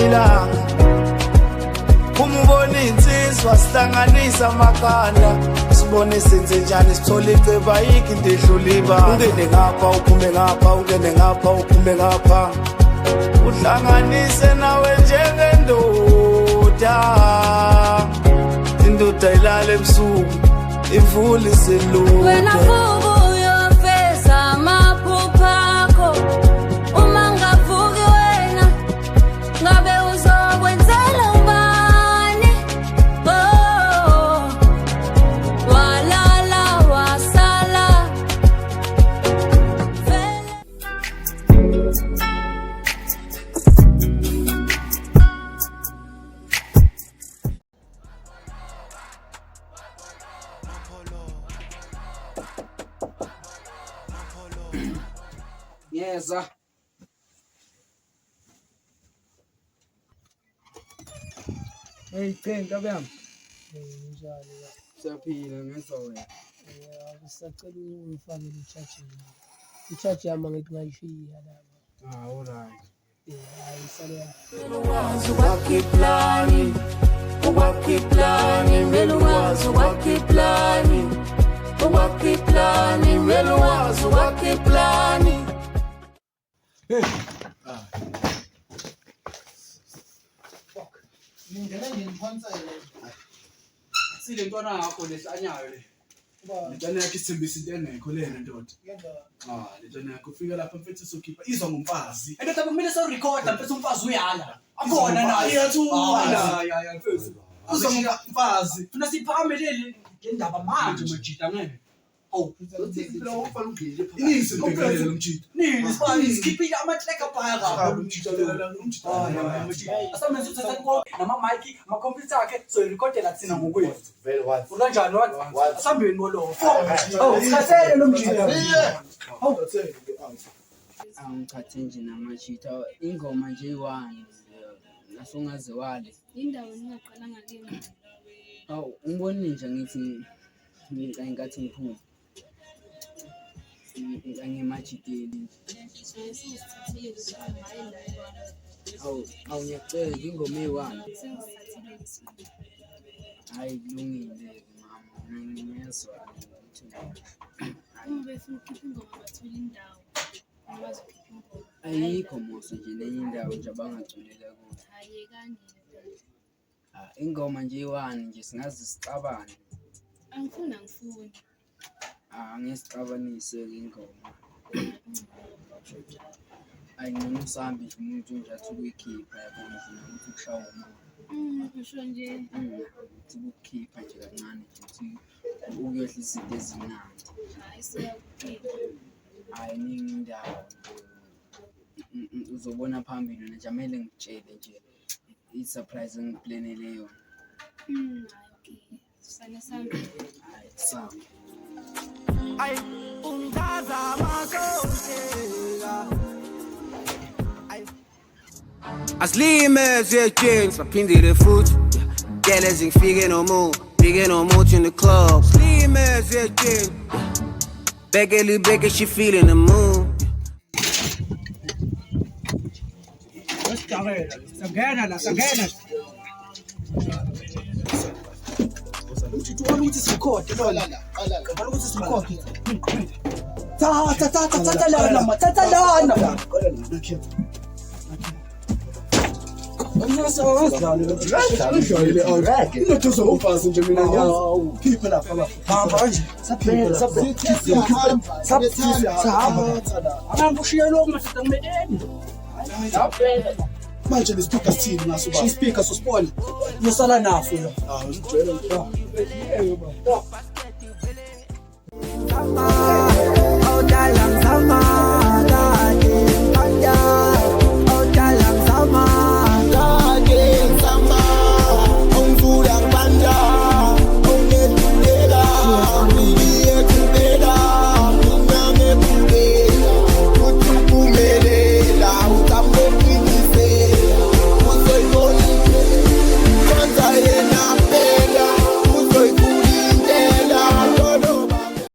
ilanga uma ubona insizwa sihlanganisa amakhanda sibone senze njani sithola iceba ayikho into edlula ibanga ungene ngapha uphume ngapha ungene ngapha uphume ngapha uhlanganise nawe njengendoda indoda ilala ebusuku ivule iselula wena vuka uyofeza amaphupha akho uma ngavuki wena ngabe uzokwenzela ubani oh walala wasala Yeza. Hey, Phenka bami. Njani la? Siyaphila ngezwa wena. Ngisacela ungifake i-charge yami ngithi ngayishiya lapha. Alright. Hayi sale Wakiplani, meluwazi wakiplani, meluwazi wakiplani. Ngingena ngimphansele. Sile ntwana yakho leshanyayo le. Lentwana yakho isithembisa into engekho lena ndoda. Lentwana yakho ufika lapha mfethu sokhipha izwa ngumfazi. Endoda kumele so recorda mfethu umfazi uyala. Akona naye. Iyathula. Ya mfethu. Uzwa ngumfazi. Funa siphamelele le ndaba manje majida ngeke. Oh, Ini sibhekelele lo mjito. nini sibani skipile ama-track abhaya kabi. Asamenze uthatha konke nama mic, ama computer akhe so irecordela thina ngokwethu. Very what? Unanjani what? Asambeni ngolo. Oh, sikhathele lo mjida. Angichathe nje namajita ingoma nje iwani nasungaze wale. indawo ningaqalanga kuyena Awu ngibone nje ngithi ngathi ngiphuma. Angimajiteli. Awu ngiyacela ingoma eyiwani. Hayi kulungile mama ngiyezwa ukuthi uma befuna ukhipha ingoma bathole indawo akwazi ukukhipha ingoma ayikho mosi nje nenye indawo nje abangaculela kuyo. ayekani Ingoma nje iwani nje singaze sicabane. angifuni Ngiyisicabanise ingoma. Ayingcono usambe nje umuntu nje athi ukuyikhipha yabona nje ukuthi kushawa umoya. kusho nje Uthi ukukhipha nje kancane nje uthi ukuyohlisa izinto ezimnandi. hayi siyakukhipha Hayi ningi indawo uzobona phambili nje amele ngitshele nje i-surprise engiplanele yona. hayi okay sana sami Hayi sawa. Ay, ungaza masoseka. Aslime ziyetsheni baphindile futhi Gele zingifike no mood in the club Aslime ziyetsheni Beke she feeling the mood Sagena. Uthi wona ukuthi sirecord lona. Wona ukuthi sirecord. Tata lana. manje le speaker sithini ngaso ba speaker so spawn Yosala naso lo. ngijwayele